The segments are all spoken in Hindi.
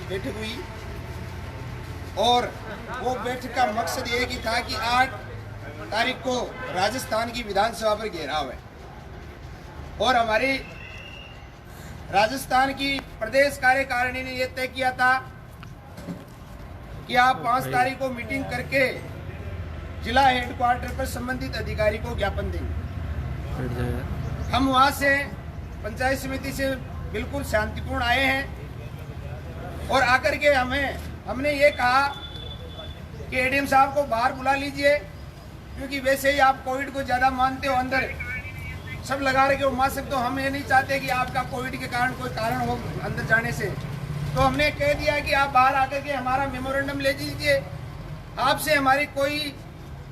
बैठक हुई और वो बैठक का मकसद एक ही था कि 8 तारीख को राजस्थान की विधानसभा पर घेराव है और हमारी राजस्थान की प्रदेश कार्यकारिणी ने यह तय किया था कि आप 5 तारीख को मीटिंग करके जिला हेडक्वार्टर पर संबंधित अधिकारी को ज्ञापन देंगे। हम वहां से पंचायत समिति से बिल्कुल शांतिपूर्ण आए हैं और आकर के हमने ये कहा कि एडीएम साहब को बाहर बुला लीजिए, क्योंकि वैसे ही आप कोविड को ज़्यादा मानते हो, अंदर सब लगा रहे हो मास्क, तो हम ये नहीं चाहते कि आपका कोविड के कारण कोई कारण हो अंदर जाने से। तो हमने कह दिया कि आप बाहर आकर के हमारा मेमोरेंडम ले लीजिए। आपसे हमारी कोई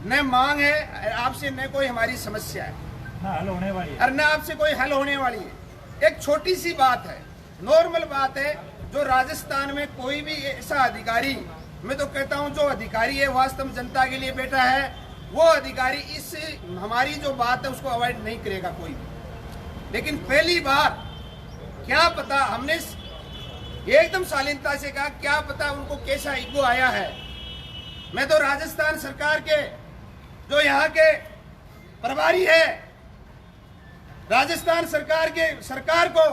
न मांग है, आपसे न कोई हमारी समस्या है, हल होने वाली है, और न आपसे कोई हल होने वाली है। एक छोटी सी बात है, नॉर्मल बात है, जो राजस्थान में कोई भी ऐसा अधिकारी, मैं तो कहता हूं जो अधिकारी है वास्तव जनता के लिए बैठा है, वो अधिकारी इस हमारी जो बात है उसको अवॉइड नहीं करेगा कोई भी। लेकिन पहली बार क्या पता, हमने एकदम शालीनता से कहा, क्या पता उनको कैसा ईगो आया है। मैं तो राजस्थान सरकार के जो यहाँ के प्रभारी है, राजस्थान सरकार को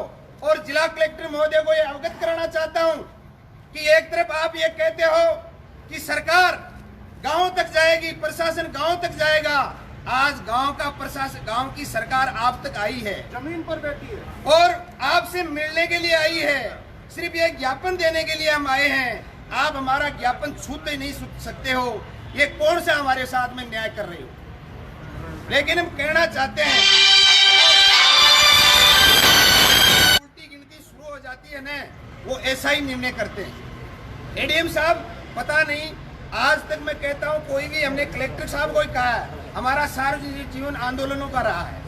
और जिला कलेक्टर महोदय को यह अवगत कराना चाहता हूं कि एक तरफ आप ये कहते हो कि सरकार गांव तक जाएगी, प्रशासन गांव तक जाएगा। आज गांव का प्रशासन, गांव की सरकार आप तक आई है, जमीन पर बैठी है और आपसे मिलने के लिए आई है। सिर्फ ये ज्ञापन देने के लिए हम आए हैं। आप हमारा ज्ञापन छूते नहीं सकते हो। ये कौन सा हमारे साथ में न्याय कर रहे हो। लेकिन हम कहना चाहते हैं, उल्टी गिनती शुरू हो जाती है ना, वो ऐसा ही निर्णय करते हैं। एडीएम साहब पता नहीं, आज तक मैं कहता हूं कोई भी, हमने कलेक्टर साहब को ही कहा है, हमारा सार्वजनिक जीवन आंदोलनों का रहा है।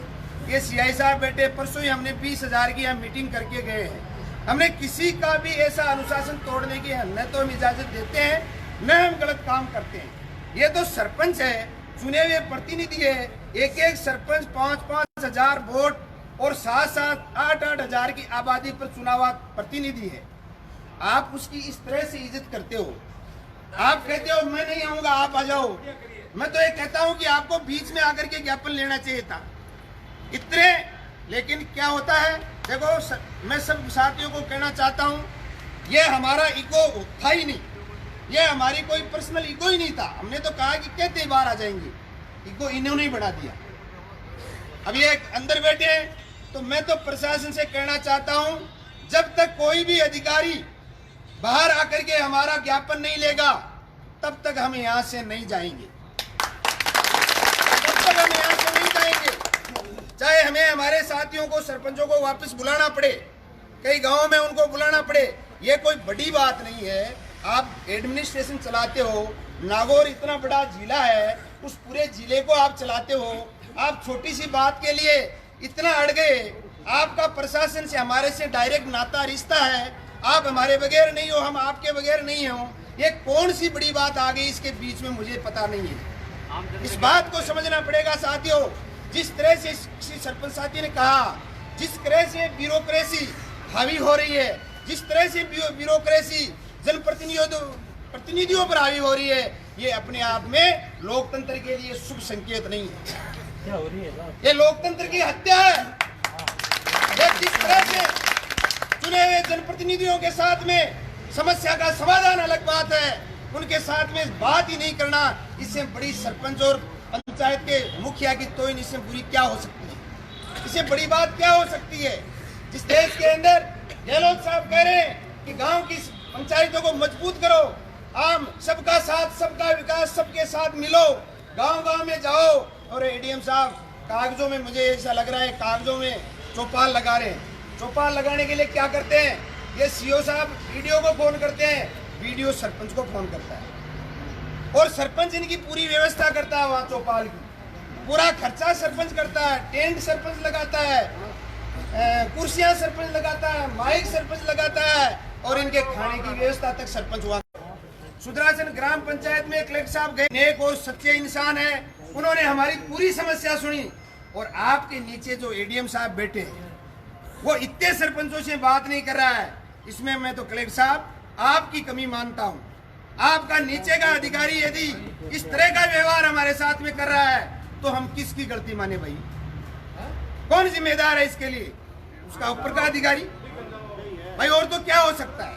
ये सीआई साहब बैठे, परसों ही हमने 20,000 की यहाँ मीटिंग करके गए हैं। हमने किसी का भी ऐसा अनुशासन तोड़ने की न तो हम इजाजत देते हैं, न हम गलत काम करते हैं। ये तो सरपंच है, चुने हुए प्रतिनिधि है, एक सरपंच 5-5 हजार वोट और 7-7, 8-8 हजार की आबादी पर चुनाव प्रतिनिधि है। आप उसकी इस तरह से इज्जत करते हो। आप कहते हो मैं नहीं आऊंगा, आप आ जाओ। मैं तो ये कहता हूं कि आपको बीच में आकर के ज्ञापन लेना चाहिए था इतने। लेकिन क्या होता है, देखो मैं सब साथियों को कहना चाहता हूं, ये हमारा ईगो था ही नहीं, ये हमारी कोई पर्सनल ईगो ही नहीं था। हमने तो कहा कि कहते बाहर आ जाएंगे, ईगो इन्होंने ही बढ़ा दिया। अब ये अंदर बैठे हैं, तो मैं तो प्रशासन से कहना चाहता हूं, जब तक कोई भी अधिकारी बाहर आकर के हमारा ज्ञापन नहीं लेगा, तब तक हम यहां से नहीं जाएंगे, तब तक हम यहां से नहीं जाएंगे। चाहे हमें हमारे साथियों को, सरपंचों को वापस बुलाना पड़े, कई गांवों में उनको बुलाना पड़े, ये कोई बड़ी बात नहीं है। आप एडमिनिस्ट्रेशन चलाते हो, नागौर इतना बड़ा जिला है, उस पूरे जिले को आप चलाते हो। आप छोटी सी बात के लिए इतना अड़ गए। आपका प्रशासन से, हमारे से डायरेक्ट नाता रिश्ता है। आप हमारे बगैर नहीं हो, हम आपके बगैर नहीं हो। ये कौन सी बड़ी बात आ गई इसके बीच में, मुझे पता नहीं है। इस बात को समझना पड़ेगा साथियों। जिस तरह से किसी सरपंच साथी ने कहा, जिस तरह से ब्यूरोक्रेसी हावी हो रही है, जिस तरह से ब्यूरोक्रेसी जनप्रतिनिधियों पर हावी हो रही है, ये अपने आप में लोकतंत्र के लिए शुभ संकेत नहीं है। क्या हो रही है? ये लोकतंत्र की हत्या है। ये जिस तरह से चुने हुए जनप्रतिनिधियों के साथ में समस्या का समाधान अलग बात है, उनके साथ में बात ही नहीं करना, इससे बड़ी सरपंच और पंचायत के मुखिया की तोहिन इससे बुरी क्या हो सकती है। इससे बड़ी बात क्या हो सकती है। जिस देश के अंदर गहलोत साहब कह रहे हैं कि गांव की पंचायतों को मजबूत करो, आम सबका साथ सबका विकास, सबके साथ मिलो, गांव-गांव में जाओ। और एडीएम साहब कागजों में, मुझे ऐसा लग रहा है कागजों में चौपाल लगा रहे हैं। चौपाल लगाने के लिए क्या करते हैं, ये सीओ साहब वीडियो को फोन करते हैं, वीडियो सरपंच को फोन करता है और सरपंच इनकी पूरी व्यवस्था करता है। वहाँ चौपाल की पूरा खर्चा सरपंच करता है, टेंट सरपंच लगाता है, कुर्सियां सरपंच लगाता है, माइक सरपंच लगाता है, और इनके खाने की व्यवस्था तक सरपंच हुआ। सुदरासन ग्राम पंचायत में कलेक्टर साहब गए, नेक और सच्चे इंसान है, उन्होंने हमारी पूरी समस्या सुनी। और आपके नीचे जो एडीएम साहब बैठे हैं, वो इतने सरपंचों से बात नहीं कर रहा है। इसमें मैं तो कलेक्टर साहब आपकी कमी मानता हूं। आपका नीचे का अधिकारी यदि इस तरह का व्यवहार हमारे साथ में कर रहा है तो हम किसकी गलती माने भाई? कौन जिम्मेदार है इसके लिए? उसका ऊपर का अधिकारी भाई। और तो क्या हो सकता है?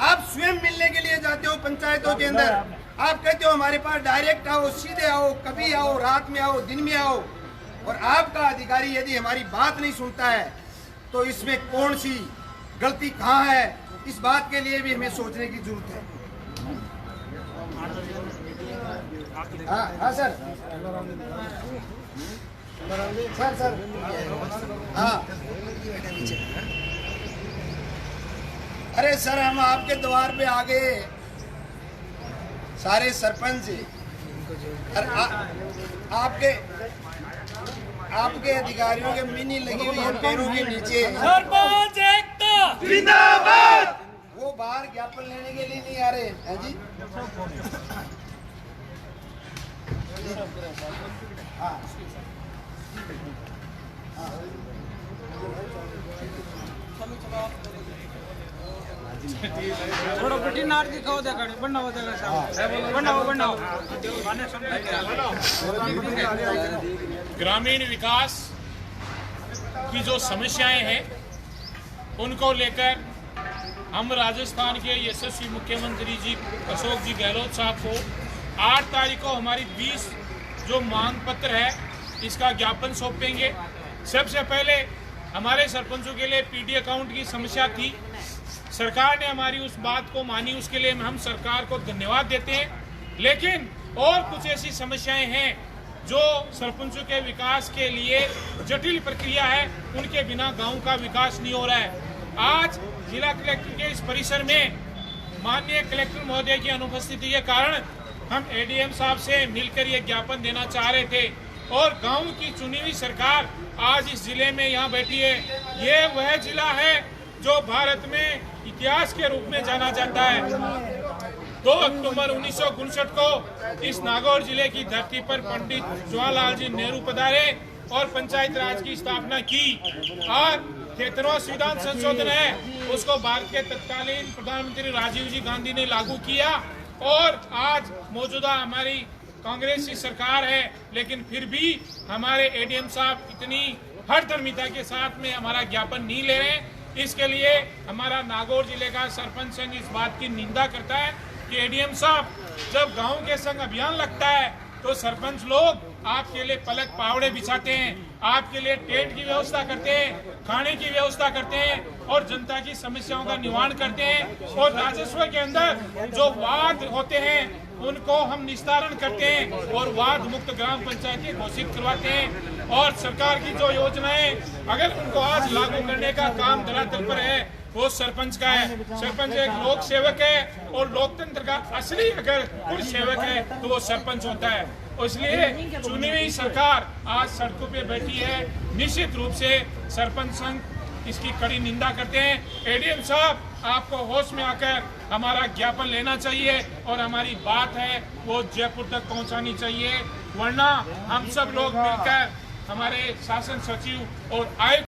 आप स्वयं मिलने के लिए जाते हो पंचायतों के अंदर, आप कहते हो हमारे पास डायरेक्ट आओ, सीधे आओ, कभी आओ, रात में आओ, दिन में आओ, और आपका अधिकारी यदि हमारी बात नहीं सुनता है तो इसमें कौन सी गलती कहाँ है? इस बात के लिए भी हमें सोचने की जरूरत है। हाँ सर, सर हाँ, अरे सर हम आपके द्वार पे आ गए, सारे सरपंच आपके अधिकारियों के मिनी लगी हुई है पैरों के नीचे। सरपंच एकता जिंदाबाद। वो बाहर ज्ञापन लेने के लिए नहीं आ रहे हैं जी। हाँ। थोड़ा बटी नार दिखाओ देखा बनाओ बनाओ ग्रामीण विकास की जो समस्याएं हैं उनको लेकर हम राजस्थान के यशस्वी मुख्यमंत्री जी अशोक जी गहलोत साहब को 8 तारीख को हमारी 20 जो मांग पत्र है इसका ज्ञापन सौंपेंगे। सबसे पहले हमारे सरपंचों के लिए पीडी अकाउंट की समस्या थी, सरकार ने हमारी उस बात को मानी, उसके लिए हम सरकार को धन्यवाद देते हैं। लेकिन और कुछ ऐसी समस्याएं हैं जो सरपंचों के विकास के लिए जटिल प्रक्रिया है, उनके बिना गांव का विकास नहीं हो रहा है। आज जिला कलेक्टर के इस परिसर में माननीय कलेक्टर महोदय की अनुपस्थिति के कारण हम एडीएम साहब से मिलकर ये ज्ञापन देना चाह रहे थे, और गांव की चुनी हुई सरकार आज इस जिले में यहाँ बैठी है। ये वह जिला है जो भारत में इतिहास के रूप में जाना जाता है। 2 अक्टूबर 1959 को इस नागौर जिले की धरती पर पंडित जवाहरलाल जी नेहरू पधारे और पंचायत राज की स्थापना की, और 73वां संविधान संशोधन है उसको भारत के तत्कालीन प्रधानमंत्री राजीव जी गांधी ने लागू किया। और आज मौजूदा हमारी कांग्रेस की सरकार है, लेकिन फिर भी हमारे एडीएम साहब इतनी हठधर्मिता के साथ में हमारा ज्ञापन नहीं ले रहे। इसके लिए हमारा नागौर जिले का सरपंच संघ इस बात की निंदा करता है कि एडीएम साहब जब गांव के संग अभियान लगता है तो सरपंच लोग आपके लिए पलक पावड़े बिछाते हैं, आपके लिए टेंट की व्यवस्था करते हैं, खाने की व्यवस्था करते हैं और जनता की समस्याओं का निवारण करते हैं। और राजस्व के अंदर जो वाद होते हैं उनको हम निस्तारण करते हैं और वाद मुक्त ग्राम पंचायतें घोषित करवाते हैं। और सरकार की जो योजनाएं अगर उनको आज लागू करने का काम धरातल पर है वो सरपंच का है। सरपंच एक लोक सेवक है और लोकतंत्र का असली अगर कोई सेवक है तो वो सरपंच होता है। इसलिए चुनी हुई सरकार आज सड़कों पे बैठी है। निश्चित रूप से सरपंच संघ इसकी कड़ी निंदा करते हैं। एडीएम साहब आपको होश में आकर हमारा ज्ञापन लेना चाहिए और हमारी बात है वो जयपुर तक पहुंचानी चाहिए, वरना हम सब लोग मिलकर हमारे शासन सचिव और आयुक्त